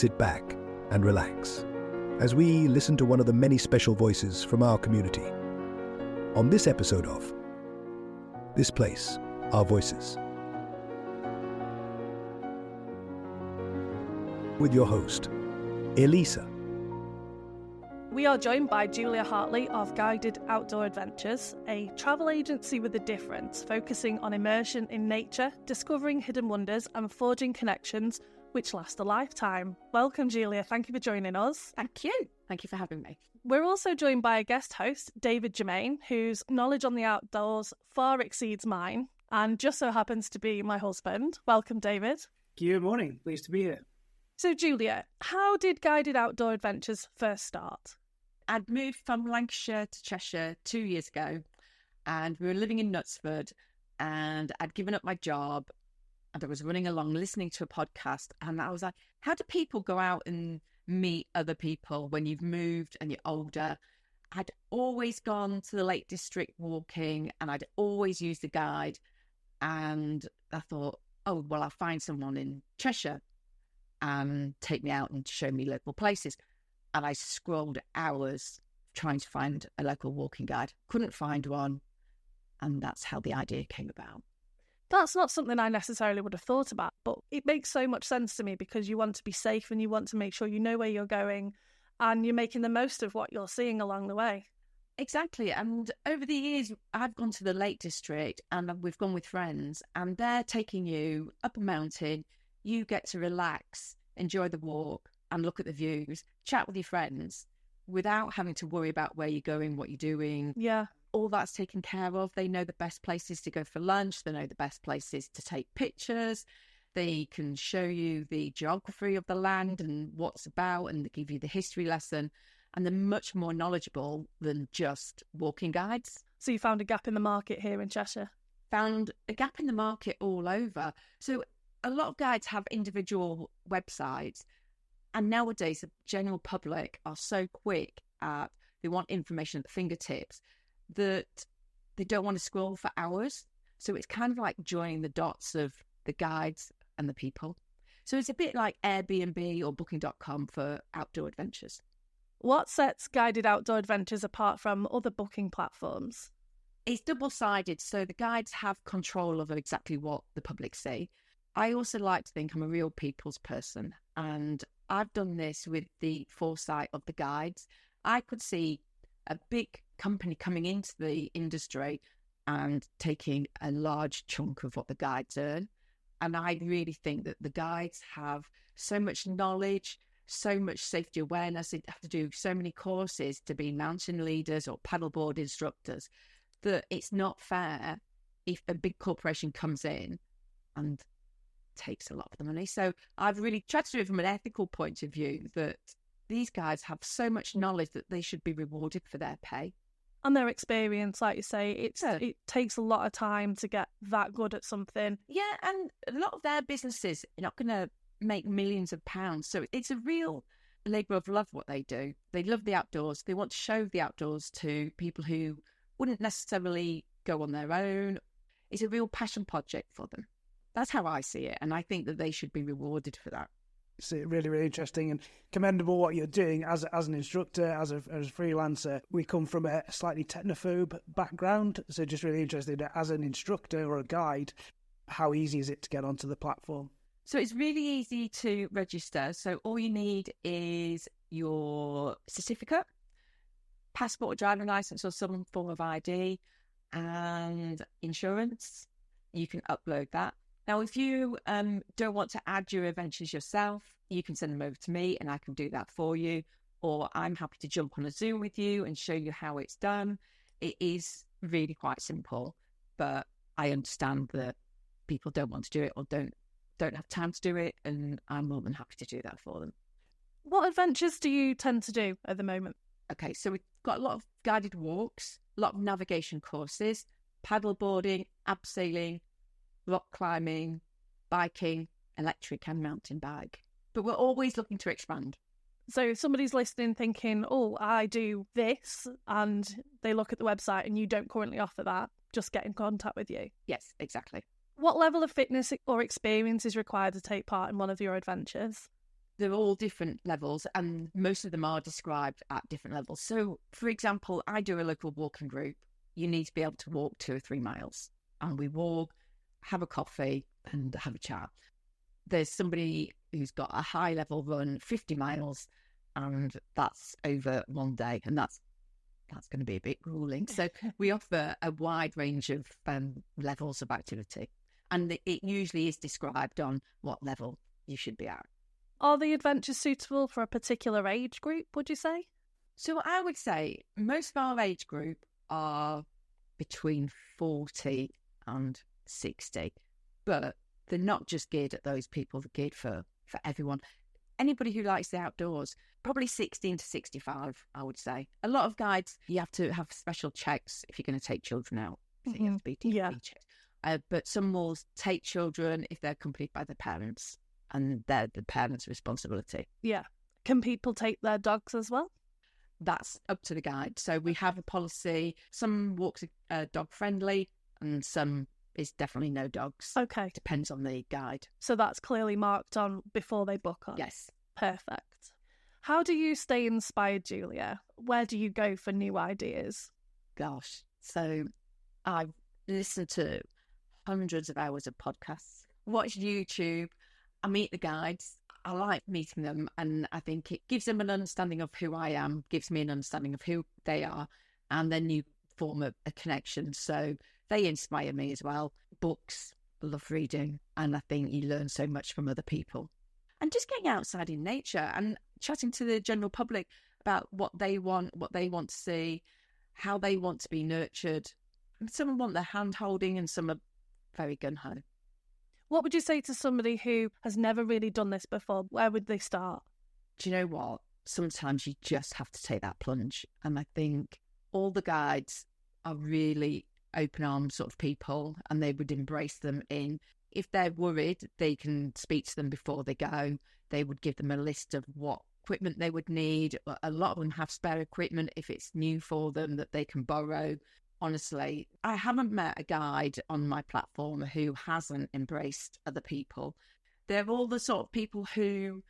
sit back and relax as we listen to one of the many special voices from our community. On this episode of This Place, Our Voices, with your host, Elyssa. We are joined by Julia Hartley of Guided Outdoor Adventures, a travel agency with a difference, focusing on immersion in nature, discovering hidden wonders and forging connections which last a lifetime. Welcome, Julia. Thank you for joining us. Thank you. Thank you for having me. We're also joined by a guest host, David Germain, whose knowledge on the outdoors far exceeds mine and just so happens to be my husband. Welcome, David. Good morning. Pleased to be here. So, Julia, how did Guided Outdoor Adventures first start? I'd moved from Lancashire to Cheshire 2 years ago, and we were living in Knutsford, and I'd given up my job, and I was running along listening to a podcast, and I was like, how do people go out and meet other people when you've moved and you're older? I'd always gone to the Lake District walking, and I'd always used a guide, and I thought, oh, well, I'll find someone in Cheshire and take me out and show me local places. And I scrolled hours trying to find a local walking guide. Couldn't find one. And that's how the idea came about. That's not something I necessarily would have thought about, but it makes so much sense to me because you want to be safe and you want to make sure you know where you're going and you're making the most of what you're seeing along the way. Exactly. And over the years, I've gone to the Lake District and we've gone with friends, and they're taking you up a mountain. You get to relax, enjoy the walk, and look at the views, chat with your friends without having to worry about where you're going, what you're doing. Yeah. All that's taken care of. They know the best places to go for lunch. They know the best places to take pictures. They can show you the geography of the land and what's about, and they give you the history lesson. And they're much more knowledgeable than just walking guides. So you found a gap in the market here in Cheshire? Found a gap in the market all over. So a lot of guides have individual websites. And nowadays, the general public are so quick at, they want information at the fingertips that they don't want to scroll for hours. So it's kind of like joining the dots of the guides and the people. So it's a bit like Airbnb or Booking.com for outdoor adventures. What sets Guided Outdoor Adventures apart from other booking platforms? It's double-sided, so the guides have control of exactly what the public see. I also like to think I'm a real people's person, and I've done this with the foresight of the guides. I could see a big company coming into the industry and taking a large chunk of what the guides earn. And I really think that the guides have so much knowledge, so much safety awareness. They have to do so many courses to be mountain leaders or paddleboard instructors that it's not fair if a big corporation comes in and takes a lot of the money. So I've really tried to do it from an ethical point of view, that these guys have so much knowledge that they should be rewarded for their pay. And their experience, like you say, it takes a lot of time to get that good at something. Yeah, and a lot of their businesses are not going to make millions of pounds. So it's a real labour of love what they do. They love the outdoors. They want to show the outdoors to people who wouldn't necessarily go on their own. It's a real passion project for them. That's how I see it, and I think that they should be rewarded for that. It's really, really interesting and commendable what you're doing as an instructor, as a freelancer. We come from a slightly technophobe background, so just really interested as an instructor or a guide, how easy is it to get onto the platform? So it's really easy to register. So all you need is your certificate, passport or driving licence or some form of ID, and insurance. You can upload that. Now, if you don't want to add your adventures yourself, you can send them over to me and I can do that for you. Or I'm happy to jump on a Zoom with you and show you how it's done. It is really quite simple, but I understand that people don't want to do it or don't have time to do it, and I'm more than happy to do that for them. What adventures do you tend to do at the moment? Okay, so we've got a lot of guided walks, a lot of navigation courses, paddleboarding, abseiling, rock climbing, biking, electric and mountain bike. But we're always looking to expand. So if somebody's listening thinking, oh, I do this, and they look at the website and you don't currently offer that, just get in contact with you. Yes, exactly. What level of fitness or experience is required to take part in one of your adventures? They're all different levels, and most of them are described at different levels. So, for example, I do a local walking group. You need to be able to walk 2 or 3 miles, and we walk, have a coffee, and have a chat. There's somebody who's got a high level run, 50 miles, and that's over one day, and that's going to be a bit grueling. So we offer a wide range of levels of activity, and it usually is described on what level you should be at. Are the adventures suitable for a particular age group, would you say? So I would say most of our age group are between 40 and 60, but they're not just geared at those people, they're geared for everyone. Anybody who likes the outdoors, probably 16 to 65, I would say. A lot of guides, you have to have special checks if you're going to take children out. So you have to be DFE checked. But some will take children if they're accompanied by their parents, and they're the parents' responsibility. Yeah. Can people take their dogs as well? That's up to the guide. So we have a policy. Some walks are dog friendly, and some is definitely no dogs. Okay. Depends on the guide. So that's clearly marked on before they book on? Yes. Perfect. How do you stay inspired, Julia? Where do you go for new ideas? Gosh. So I've listened to hundreds of hours of podcasts, watched YouTube. I meet the guides. I like meeting them, and I think it gives them an understanding of who I am, gives me an understanding of who they are, and then you form a connection. So they inspire me as well. Books, love reading, and I think you learn so much from other people. And just getting outside in nature and chatting to the general public about what they want to see, how they want to be nurtured. Some want their hand holding and some are very gun-ho. What would you say to somebody who has never really done this before? Where would they start? Do you know what? Sometimes you just have to take that plunge. And I think all the guides are really open arms sort of people, and they would embrace them in. If they're worried, they can speak to them before they go. They would give them a list of what equipment they would need. A lot of them have spare equipment if it's new for them that they can borrow. Honestly, I haven't met a guide on my platform who hasn't embraced other people. They're all the sort of people who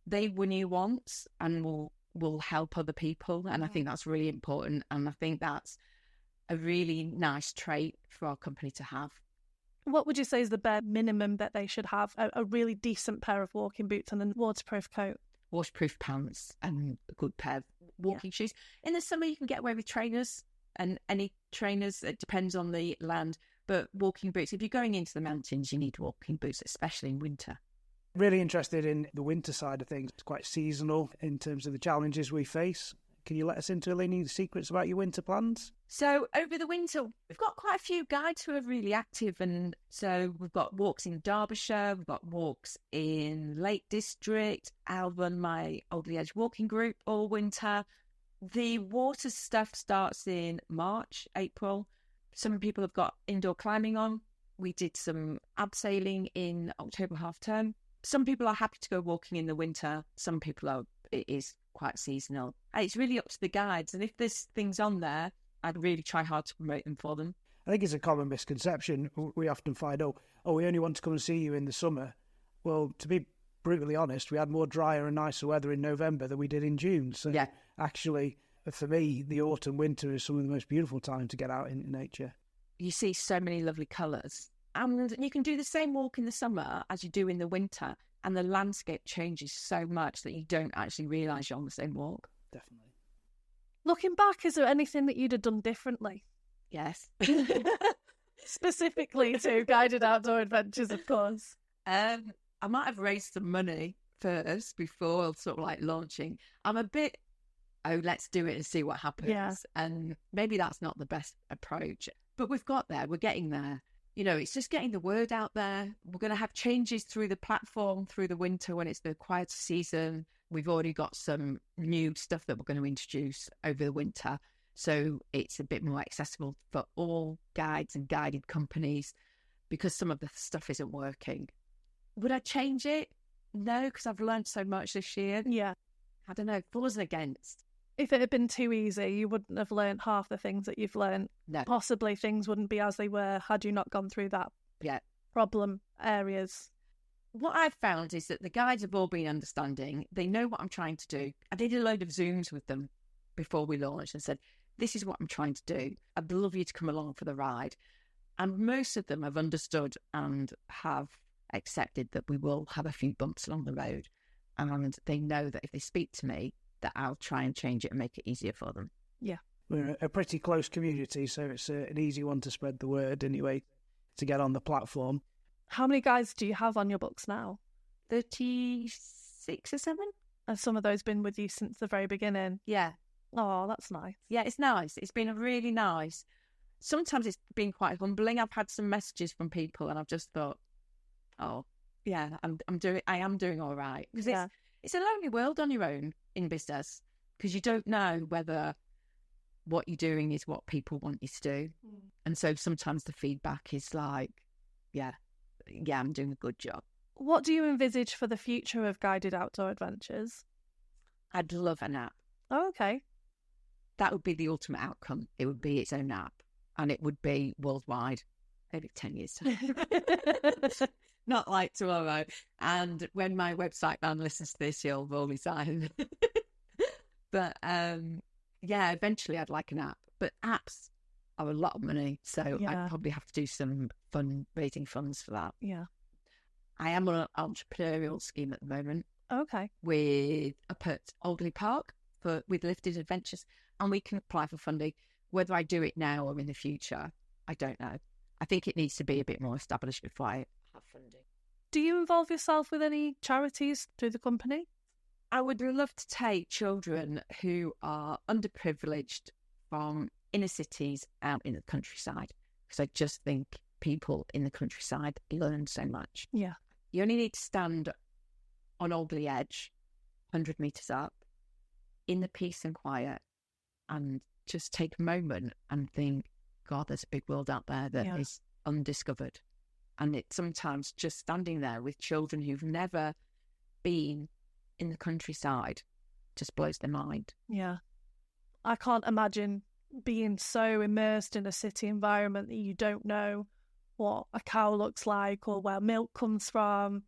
they win you once and will help other people. And I think that's really important. And I think that's a really nice trait for our company to have. What would you say is the bare minimum that they should have? A really decent pair of walking boots and a waterproof coat? Waterproof pants and a good pair of walking shoes. In the summer, you can get away with trainers. And any trainers, it depends on the land, but walking boots, if you're going into the mountains, you need walking boots, especially in winter. Really interested in the winter side of things. It's quite seasonal in terms of the challenges we face. Can you let us into any secrets about your winter plans? So over the winter, we've got quite a few guides who are really active. And so we've got walks in Derbyshire, we've got walks in Lake District. I'll run my Oldley Edge walking group all winter. The water stuff starts in March, April. Some people have got indoor climbing on. We did some abseiling in October half term. Some people are happy to go walking in the winter. Some people it is quite seasonal. And it's really up to the guides. And if there's things on there, I'd really try hard to promote them for them. I think it's a common misconception. We often find, we only want to come and see you in the summer. Well, to be brutally honest, we had more drier and nicer weather in November than we did in June. So yeah. Actually, for me, the autumn, winter is some of the most beautiful time to get out in nature. You see so many lovely colours. And you can do the same walk in the summer as you do in the winter. And the landscape changes so much that you don't actually realise you're on the same walk. Definitely. Looking back, is there anything that you'd have done differently? Yes. Specifically to guided outdoor adventures, of course. I might have raised some money first before sort of like launching. I'm a bit, let's do it and see what happens. Yeah. And maybe that's not the best approach. But we've got there. We're getting there. You know, it's just getting the word out there. We're going to have changes through the platform through the winter when it's the quieter season. We've already got some new stuff that we're going to introduce over the winter. So it's a bit more accessible for all guides and guided companies because some of the stuff isn't working. Would I change it? No, because I've learned so much this year. Yeah. I don't know, for and against. If it had been too easy, you wouldn't have learned half the things that you've learned. No. Possibly things wouldn't be as they were had you not gone through that problem areas. What I've found is that the guides have all been understanding. They know what I'm trying to do. I did a load of Zooms with them before we launched and said, this is what I'm trying to do. I'd love you to come along for the ride. And most of them have understood and have accepted that we will have a few bumps along the road. And they know that if they speak to me, that I'll try and change it and make it easier for them. Yeah. We're a pretty close community, so it's an easy one to spread the word anyway, to get on the platform. How many guides do you have on your books now? 36 or 7? Have some of those been with you since the very beginning? Yeah. Oh, that's nice. Yeah, it's nice. It's been really nice. Sometimes it's been quite humbling. I've had some messages from people and I've just thought, oh, yeah, I am doing all right. Because it's a lonely world on your own in business, because you don't know whether what you're doing is what people want you to do. And so sometimes the feedback is like, yeah, I'm doing a good job. What do you envisage for the future of guided outdoor adventures? I'd love an app. Oh, okay. That would be the ultimate outcome. It would be its own app, and it would be worldwide, maybe 10 years time. Not like tomorrow. And when my website man listens to this, he'll roll his eyes. But yeah, eventually I'd like an app. But apps are a lot of money, so I'd probably have to do some raising funds for that. Yeah. I am on an entrepreneurial scheme at the moment. Okay. Up at Alderley Park with Lifted Adventures, and we can apply for funding. Whether I do it now or in the future, I don't know. I think it needs to be a bit more established before I have funding. Do you involve yourself with any charities through the company? I would love to take children who are underprivileged from inner cities out in the countryside, because I just think people in the countryside learn so much. Yeah. You only need to stand on Alderley Edge, 100 metres up, in the peace and quiet, and just take a moment and think, God, there's a big world out there that is undiscovered. And it's sometimes just standing there with children who've never been in the countryside just blows their mind. Yeah. I can't imagine being so immersed in a city environment that you don't know what a cow looks like or where milk comes from.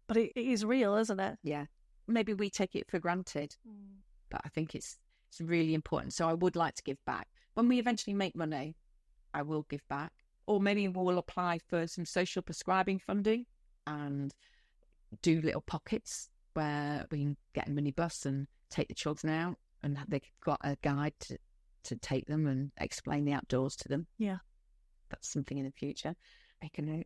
But it is real, isn't it? Yeah. Maybe we take it for granted, but I think it's really important. So I would like to give back. When we eventually make money, I will give back. Or maybe we'll apply for some social prescribing funding and do little pockets where we can get a minibus and take the children out, and they've got a guide to take them and explain the outdoors to them. Yeah. That's something in the future. Make a note.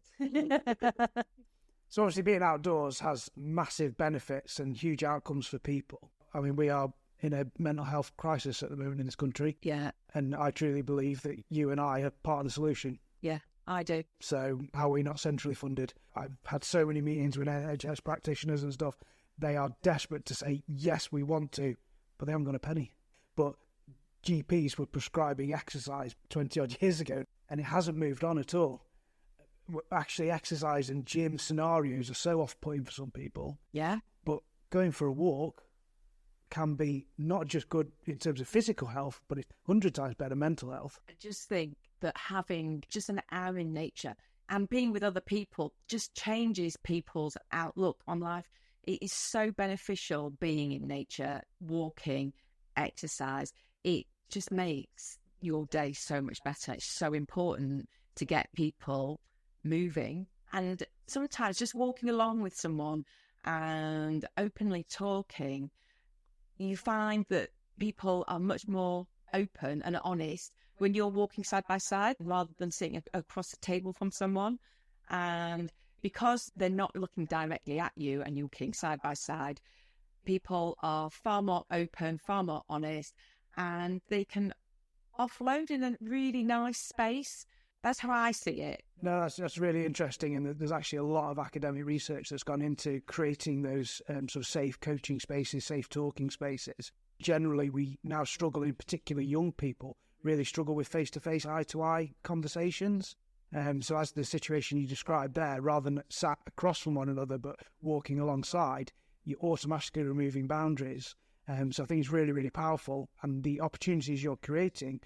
So obviously being outdoors has massive benefits and huge outcomes for people. I mean, we are in a mental health crisis at the moment in this country. Yeah. And I truly believe that you and I are part of the solution. Yeah, I do. So how are we not centrally funded? I've had so many meetings with NHS practitioners and stuff. They are desperate to say, yes, we want to, but they haven't got a penny. But GPs were prescribing exercise 20 odd years ago, and it hasn't moved on at all. Actually, exercise and gym scenarios are so off-putting for some people. Yeah. But going for a walk can be not just good in terms of physical health, but it's 100 times better mental health. I just think that having just an hour in nature and being with other people just changes people's outlook on life. It is so beneficial being in nature, walking, exercise. It just makes your day so much better. It's so important to get people moving, and sometimes just walking along with someone and openly talking, you find that people are much more open and honest when you're walking side by side rather than sitting across the table from someone. And because they're not looking directly at you and you're walking side by side, people are far more open, far more honest, and they can offload in a really nice space. That's how I see it. No, that's really interesting, and there's actually a lot of academic research that's gone into creating those sort of safe coaching spaces, safe talking spaces. Generally, we now struggle, in particular young people, really struggle with face-to-face, eye-to-eye conversations. So as the situation you described there, rather than sat across from one another but walking alongside, you're automatically removing boundaries. So I think it's really, really powerful, and the opportunities you're creating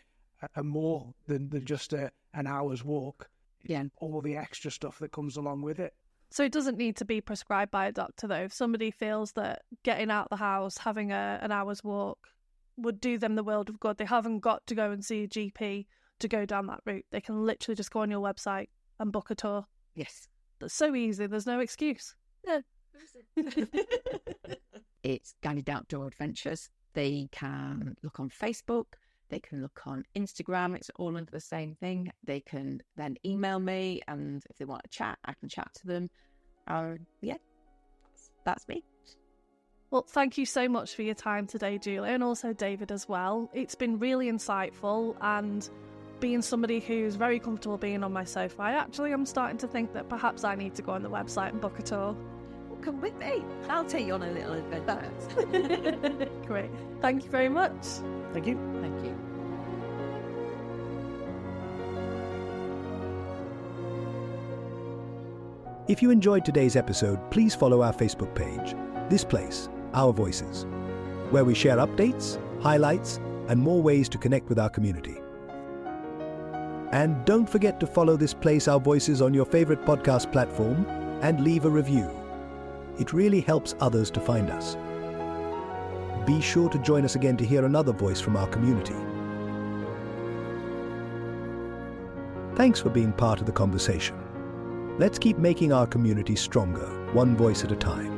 are more than just an hour's walk. Yeah. All the extra stuff that comes along with it. So it doesn't need to be prescribed by a doctor, though. If somebody feels that getting out the house, having an hour's walk would do them the world of good, they haven't got to go and see a GP to go down that route. They can literally just go on your website and book a tour. Yes. That's so easy. There's no excuse. No. It's Guided Outdoor Adventures. They can look on Facebook. They can look on Instagram. It's all under the same thing. They can then email me, and if they want to chat, I can chat to them. Yeah, that's me. Well, thank you so much for your time today, Julia, and also David as well. It's been really insightful, and being somebody who's very comfortable being on my sofa, I actually am starting to think that perhaps I need to go on the website and book a tour. Well, come with me. I'll take you on a little adventure. Great. Thank you very much. Thank you. Thank you. If you enjoyed today's episode, please follow our Facebook page, This Place, Our Voices, where we share updates, highlights, and more ways to connect with our community. And don't forget to follow This Place, Our Voices on your favorite podcast platform and leave a review. It really helps others to find us. Be sure to join us again to hear another voice from our community. Thanks for being part of the conversation. Let's keep making our community stronger, one voice at a time.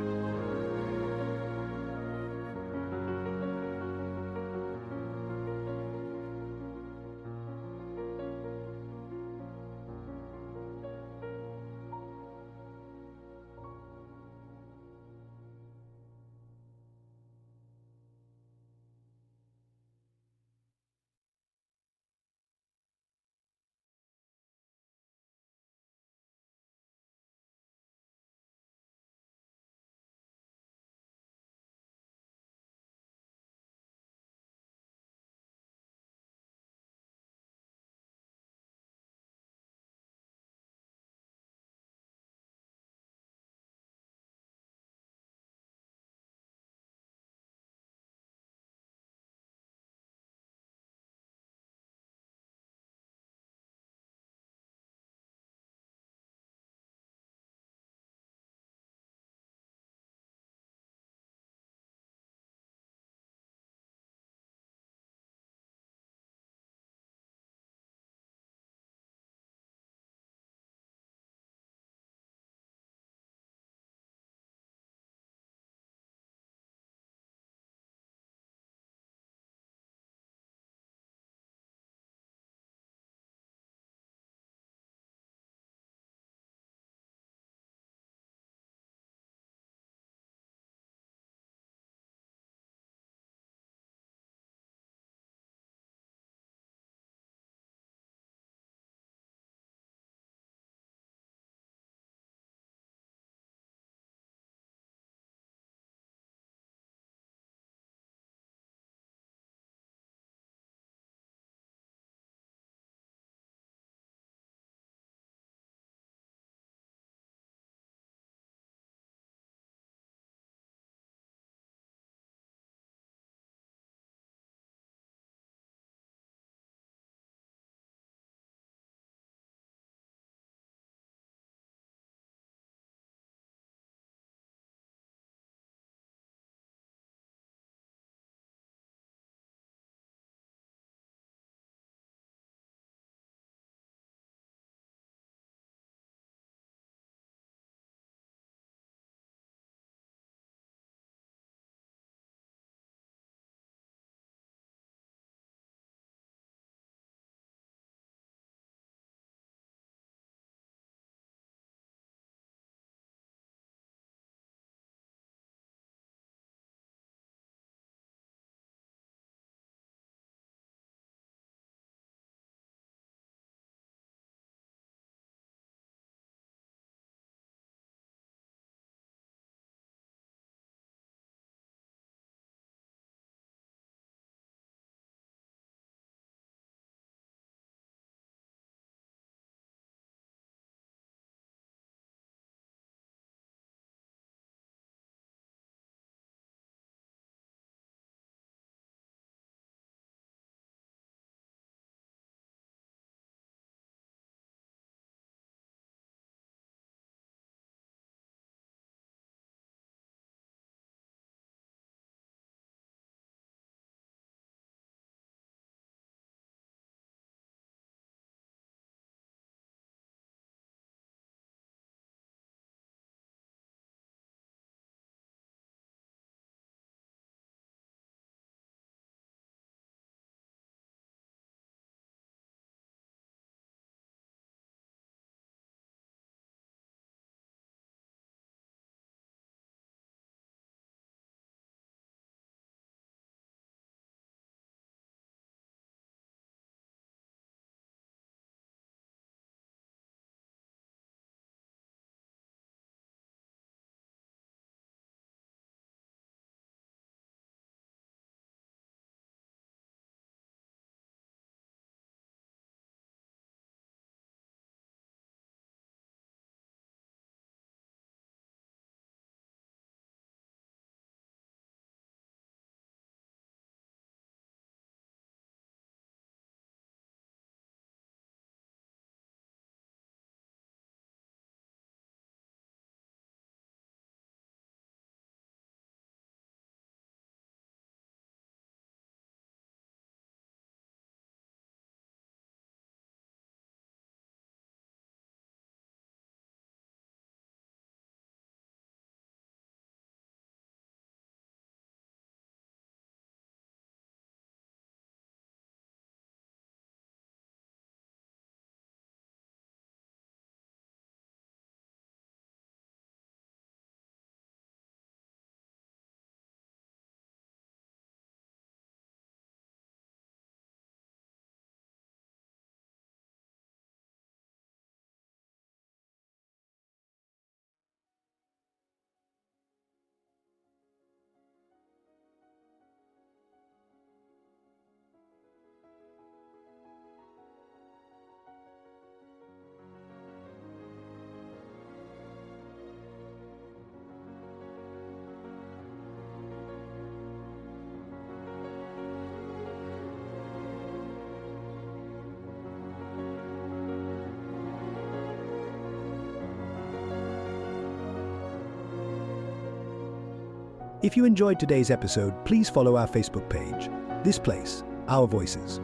If you enjoyed today's episode, please follow our Facebook page, This Place, Our Voices,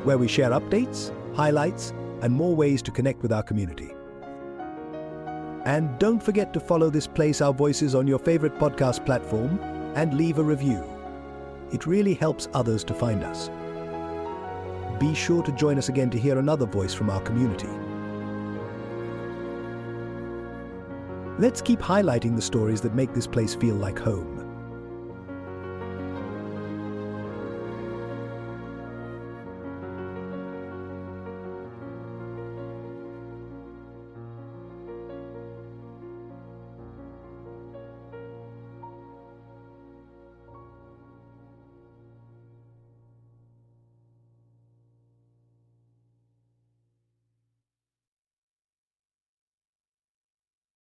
where we share updates, highlights, and more ways to connect with our community. And don't forget to follow This Place, Our Voices on your favorite podcast platform and leave a review. It really helps others to find us. Be sure to join us again to hear another voice from our community. Let's keep highlighting the stories that make this place feel like home.